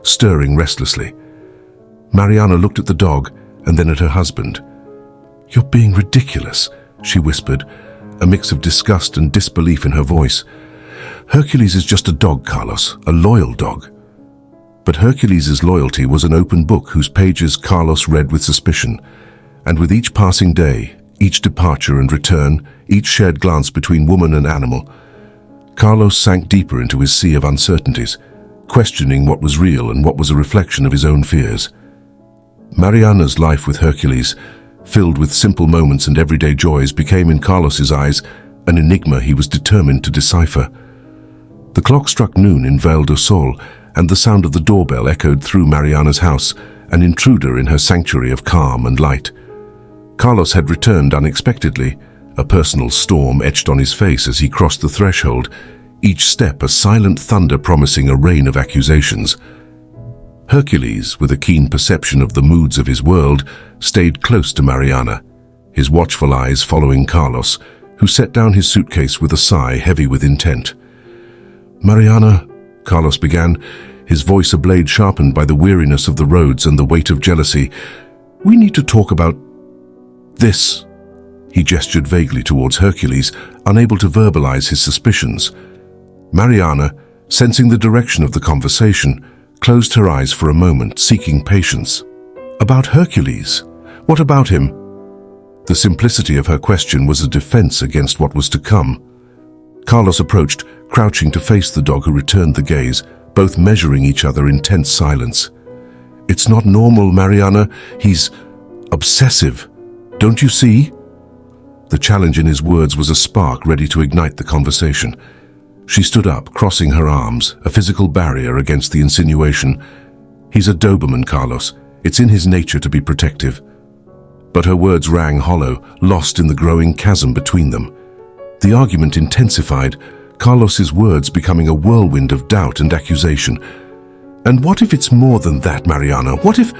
stirring restlessly. Mariana looked at the dog and then at her husband. "You're being ridiculous," she whispered, a mix of disgust and disbelief in her voice. "Hercules is just a dog, Carlos, a loyal dog." But Hercules' loyalty was an open book whose pages Carlos read with suspicion, and with each passing day, each departure and return, each shared glance between woman and animal, Carlos sank deeper into his sea of uncertainties, questioning what was real and what was a reflection of his own fears. Mariana's life with Hercules, filled with simple moments and everyday joys, became in Carlos's eyes an enigma he was determined to decipher. The clock struck noon in Val do Sol, and the sound of the doorbell echoed through Mariana's house, an intruder in her sanctuary of calm and light. Carlos had returned unexpectedly, a personal storm etched on his face as he crossed the threshold, each step a silent thunder promising a rain of accusations. Hercules, with a keen perception of the moods of his world, stayed close to Mariana, his watchful eyes following Carlos, who set down his suitcase with a sigh heavy with intent. "Mariana," Carlos began, his voice a blade sharpened by the weariness of the roads and the weight of jealousy, "we need to talk about this." He gestured vaguely towards Hercules, unable to verbalize his suspicions. Mariana, sensing the direction of the conversation, closed her eyes for a moment, seeking patience. "About Hercules? What about him?" The simplicity of her question was a defense against what was to come. Carlos approached, crouching to face the dog who returned the gaze, both measuring each other in tense silence. "It's not normal, Mariana. He's obsessive. Don't you see?" The challenge in his words was a spark ready to ignite the conversation. She stood up, crossing her arms, a physical barrier against the insinuation. "He's a Doberman, Carlos. It's in his nature to be protective." But her words rang hollow, lost in the growing chasm between them. The argument intensified, Carlos's words becoming a whirlwind of doubt and accusation. "And what if it's more than that, Mariana? What if—"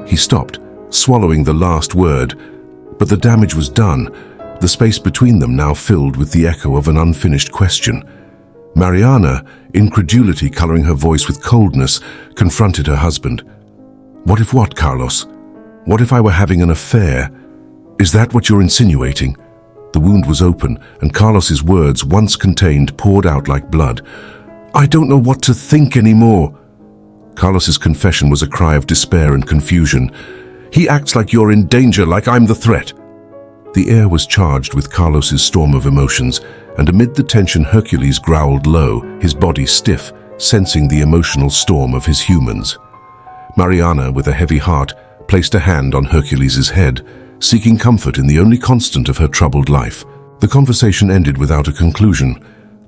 He stopped, swallowing the last word, but the damage was done, the space between them now filled with the echo of an unfinished question. Mariana, incredulity coloring her voice with coldness, confronted her husband. "What if what, Carlos? What if I were having an affair? Is that what you're insinuating?" The wound was open, and Carlos's words, once contained, poured out like blood. "I don't know what to think anymore." Carlos's confession was a cry of despair and confusion. "He acts like you're in danger, like I'm the threat." The air was charged with Carlos's storm of emotions, and amid the tension Hercules growled low, his body stiff, sensing the emotional storm of his humans. Mariana, with a heavy heart, placed a hand on Hercules' head, seeking comfort in the only constant of her troubled life. The conversation ended without a conclusion,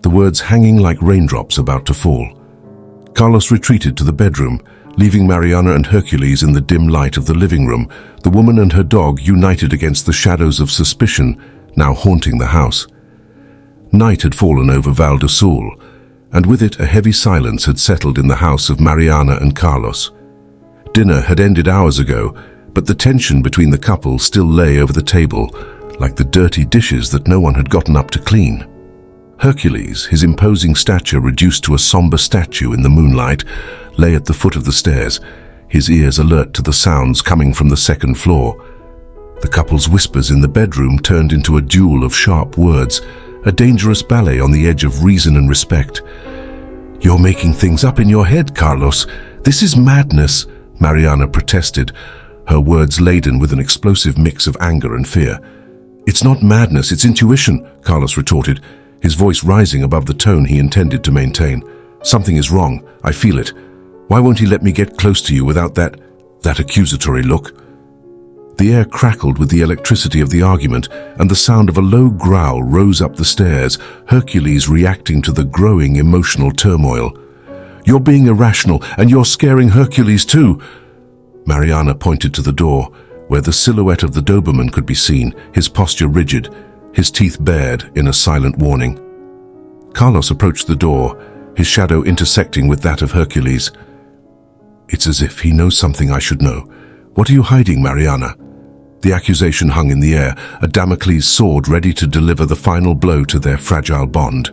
the words hanging like raindrops about to fall. Carlos retreated to the bedroom, leaving Mariana and Hercules in the dim light of the living room, the woman and her dog united against the shadows of suspicion now haunting the house. Night had fallen over Val do Sol, and with it a heavy silence had settled in the house of Mariana and Carlos. Dinner had ended hours ago, but the tension between the couple still lay over the table, like the dirty dishes that no one had gotten up to clean. Hercules, his imposing stature reduced to a somber statue in the moonlight, lay at the foot of the stairs, his ears alert to the sounds coming from the second floor. The couple's whispers in the bedroom turned into a duel of sharp words, a dangerous ballet on the edge of reason and respect. "You're making things up in your head, Carlos. This is madness," Mariana protested, her words laden with an explosive mix of anger and fear. "It's not madness, it's intuition," Carlos retorted, his voice rising above the tone he intended to maintain. "Something is wrong. I feel it. Why won't he let me get close to you without that accusatory look?" The air crackled with the electricity of the argument, and the sound of a low growl rose up the stairs, Hercules reacting to the growing emotional turmoil. "You're being irrational, and you're scaring Hercules too." Mariana pointed to the door, where the silhouette of the Doberman could be seen, his posture rigid, his teeth bared in a silent warning. Carlos approached the door, his shadow intersecting with that of Hercules. "It's as if he knows something I should know. What are you hiding, Mariana?" The accusation hung in the air, a Damocles sword ready to deliver the final blow to their fragile bond.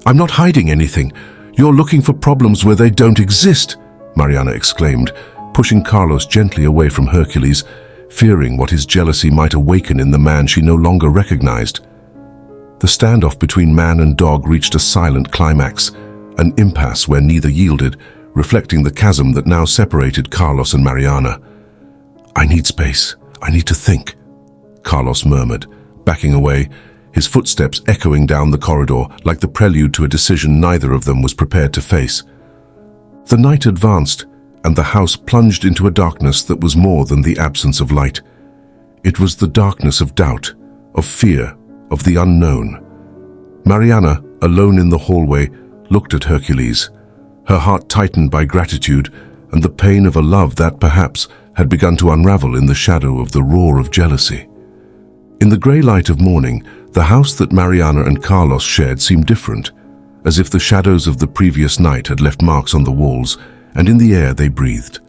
"I'm not hiding anything. You're looking for problems where they don't exist," Mariana exclaimed, pushing Carlos gently away from Hercules, fearing what his jealousy might awaken in the man she no longer recognized. The standoff between man and dog reached a silent climax, an impasse where neither yielded, reflecting the chasm that now separated Carlos and Mariana. "I need space. I need to think," Carlos murmured, backing away, his footsteps echoing down the corridor like the prelude to a decision neither of them was prepared to face. The night advanced, and the house plunged into a darkness that was more than the absence of light. It was the darkness of doubt, of fear, of the unknown. Mariana, alone in the hallway, looked at Hercules, her heart tightened by gratitude and the pain of a love that, perhaps, had begun to unravel in the shadow of the roar of jealousy. In the grey light of morning, the house that Mariana and Carlos shared seemed different, as if the shadows of the previous night had left marks on the walls, and in the air they breathed.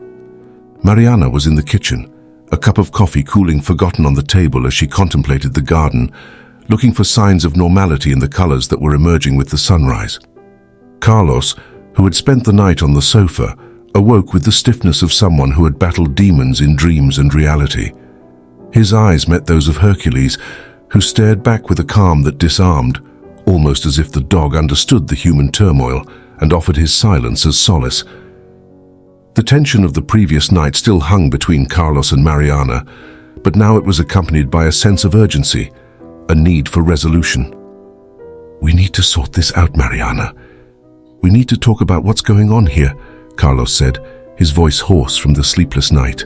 Mariana was in the kitchen, a cup of coffee cooling forgotten on the table as she contemplated the garden, looking for signs of normality in the colors that were emerging with the sunrise. Carlos, who had spent the night on the sofa, awoke with the stiffness of someone who had battled demons in dreams and reality. His eyes met those of Hercules, who stared back with a calm that disarmed, almost as if the dog understood the human turmoil and offered his silence as solace. The tension of the previous night still hung between Carlos and Mariana, but now it was accompanied by a sense of urgency, a need for resolution. "We need to sort this out, Mariana. We need to talk about what's going on here," Carlos said, his voice hoarse from the sleepless night.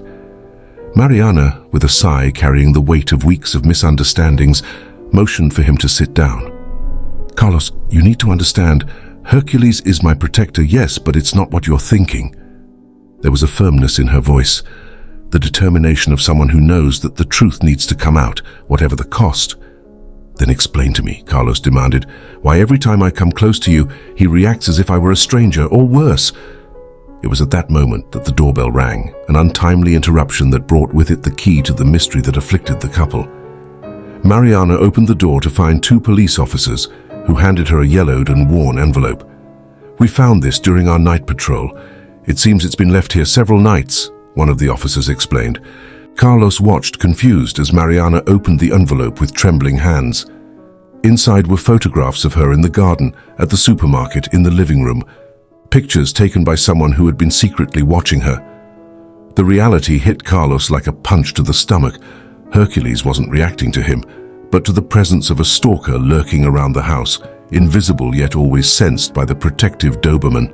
Mariana, with a sigh carrying the weight of weeks of misunderstandings, motioned for him to sit down. "Carlos, you need to understand, Hercules is my protector, yes, but it's not what you're thinking." There was a firmness in her voice, the determination of someone who knows that the truth needs to come out, whatever the cost. "Then explain to me," Carlos demanded, "why every time I come close to you, he reacts as if I were a stranger, or worse." It was at that moment that the doorbell rang, an untimely interruption that brought with it the key to the mystery that afflicted the couple. Mariana opened the door to find two police officers, who handed her a yellowed and worn envelope. "We found this during our night patrol. It seems it's been left here several nights," one of the officers explained. Carlos watched confused as Mariana opened the envelope with trembling hands. Inside were photographs of her in the garden, at the supermarket, in the living room, pictures taken by someone who had been secretly watching her. The reality hit Carlos like a punch to the stomach. Hercules wasn't reacting to him, but to the presence of a stalker lurking around the house, invisible yet always sensed by the protective Doberman.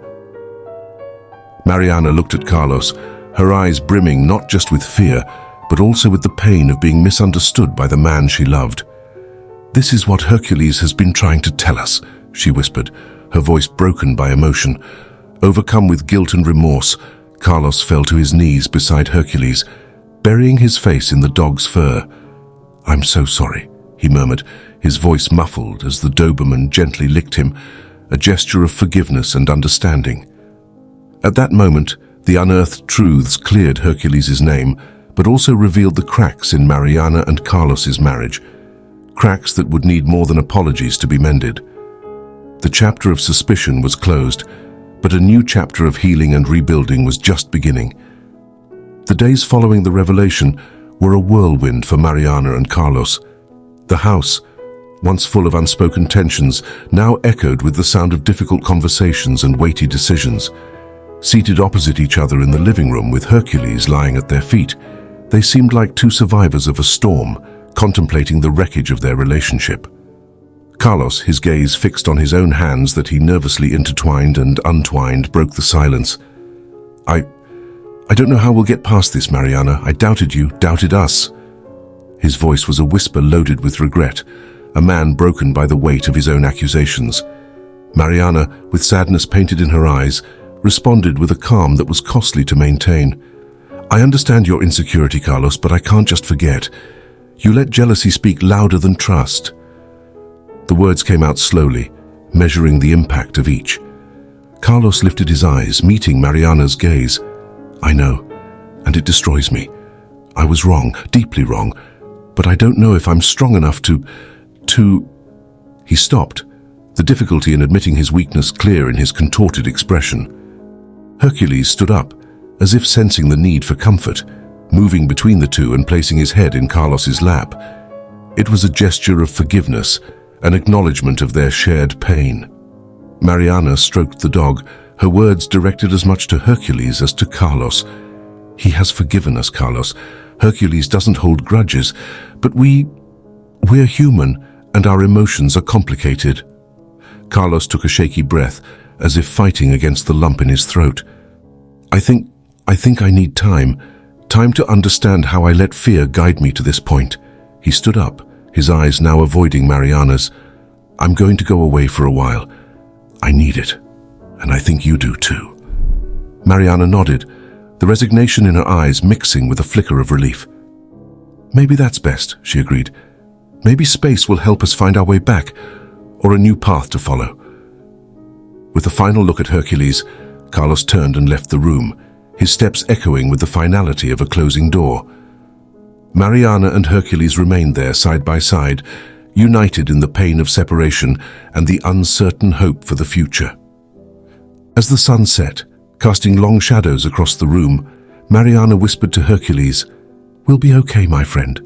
Mariana looked at Carlos, her eyes brimming not just with fear, but also with the pain of being misunderstood by the man she loved. "This is what Hercules has been trying to tell us," she whispered, her voice broken by emotion. Overcome with guilt and remorse, Carlos fell to his knees beside Hercules, burying his face in the dog's fur. "I'm so sorry," he murmured, his voice muffled as the Doberman gently licked him, a gesture of forgiveness and understanding. At that moment, the unearthed truths cleared Hercules' name, but also revealed the cracks in Mariana and Carlos's marriage, cracks that would need more than apologies to be mended. The chapter of suspicion was closed, but a new chapter of healing and rebuilding was just beginning. The days following the revelation were a whirlwind for Mariana and Carlos. The house, once full of unspoken tensions, now echoed with the sound of difficult conversations and weighty decisions. Seated opposite each other in the living room with Hercules lying at their feet, they seemed like two survivors of a storm, contemplating the wreckage of their relationship. Carlos, his gaze fixed on his own hands that he nervously intertwined and untwined, broke the silence. I don't know how we'll get past this, Mariana. I doubted you, doubted us." His voice was a whisper loaded with regret, a man broken by the weight of his own accusations. Mariana, with sadness painted in her eyes, responded with a calm that was costly to maintain. "I understand your insecurity, Carlos, but I can't just forget. You let jealousy speak louder than trust." The words came out slowly, measuring the impact of each. Carlos lifted his eyes, meeting Mariana's gaze. "I know, and it destroys me. I was wrong, deeply wrong, but I don't know if I'm strong enough to... He stopped, the difficulty in admitting his weakness clear in his contorted expression. Hercules stood up, as if sensing the need for comfort, moving between the two and placing his head in Carlos's lap. It was a gesture of forgiveness, an acknowledgement of their shared pain. Mariana stroked the dog, her words directed as much to Hercules as to Carlos. "He has forgiven us, Carlos. Hercules doesn't hold grudges, but we're human, and our emotions are complicated." Carlos took a shaky breath, as if fighting against the lump in his throat. I think I need time to understand how I let fear guide me to this point." He stood up, his eyes now avoiding Mariana's. "I'm going to go away for a while. I need it, and I think you do too." Mariana nodded, the resignation in her eyes mixing with a flicker of relief. "Maybe that's best," she agreed. "Maybe space will help us find our way back, or a new path to follow." With a final look at Hercules, Carlos turned and left the room, his steps echoing with the finality of a closing door. Mariana and Hercules remained there side by side, united in the pain of separation and the uncertain hope for the future. As the sun set, casting long shadows across the room, Mariana whispered to Hercules, "We'll be okay, my friend.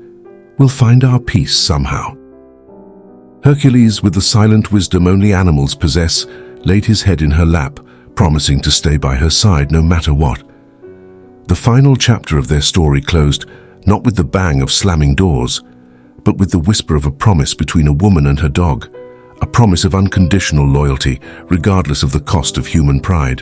We'll find our peace somehow." Hercules, with the silent wisdom only animals possess, laid his head in her lap, promising to stay by her side no matter what. The final chapter of their story closed not with the bang of slamming doors, but with the whisper of a promise between a woman and her dog, a promise of unconditional loyalty regardless of the cost of human pride.